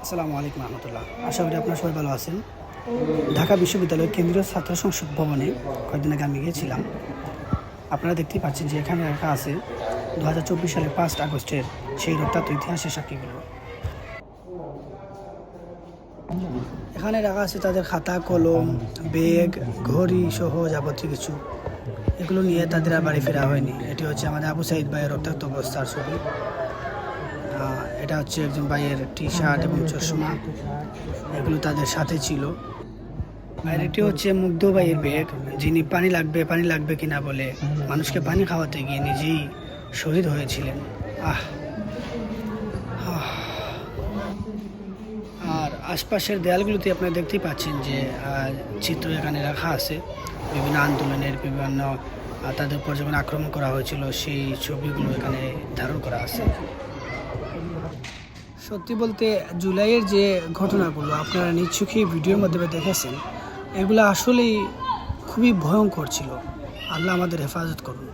আসসালামু আলাইকুম রহমতুল্লাহ। আশা করি আপনারা সবাই ভালো আছেন। ঢাকা বিশ্ববিদ্যালয়ের কেন্দ্রীয় ছাত্র সংসদ ভবনে কয়েকদিন আগে আমি গিয়েছিলাম। আপনারা দেখতেই পাচ্ছেন যে এখানে রাখা আছে 2024 সালের 5 আগস্টের সেই রক্তাক্ত ইতিহাসের সাক্ষীগুলো। এখানে রাখা আছে তাদের খাতা, কলম, ব্যাগ, ঘড়ি সহ যাবতীয় কিছু। এগুলো নিয়ে তাদের আর বাড়ি ফেরা হয়নি। এটি হচ্ছে আমাদের আবু সাইদ ভাইয়ের রক্তাক্ত অবস্থার ছবি। এটা হচ্ছে একজন ভাইয়ের টি শার্ট এবং চশমা, এগুলো তাদের সাথে ছিল। আর এটি হচ্ছে মুগ্ধ ভাইয়ের ব্যাগ, যিনি পানি লাগবে কিনা বলে মানুষকে পানি খাওয়াতে গিয়ে নিজেই শহীদ হয়েছিলেন। আর আশপাশের দেয়ালগুলোতে আপনারা দেখতেই পাচ্ছেন যে চিত্র এখানে রাখা আছে বিভিন্ন আন্দোলনের, বিভিন্ন তাদের উপর যখন আক্রমণ করা হয়েছিল সেই ছবিগুলো এখানে ধারণ করা আছে। সত্যি বলতে জুলাইয়ের যে ঘটনাগুলো আপনারা নিশ্চয়ই ভিডিওর মাধ্যমে দেখেছেন, এগুলো আসলেই খুবই ভয়ঙ্কর ছিল। আল্লাহ আমাদের হেফাজত করুন।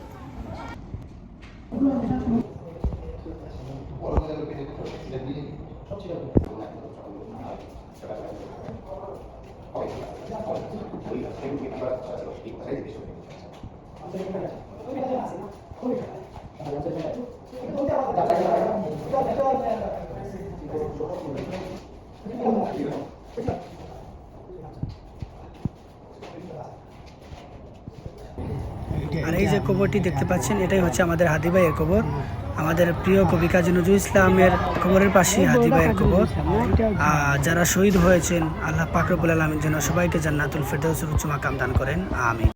আর এই যে কবরটি দেখতে পাচ্ছেন, এটাই হচ্ছে আমাদের হাদি ভাইয়ের কবর। আমাদের প্রিয় কবি কাজী নজরুল ইসলামের কবরের পাশেই হাদি ভাইয়ের কবর। যারা শহীদ হয়েছেন, আল্লাহ পাক রব্বুল আলামিন যেন সবাইকে জান্নাতুল ফেরদাউসের উচ্চ মাকাম দান করেন, আমিন।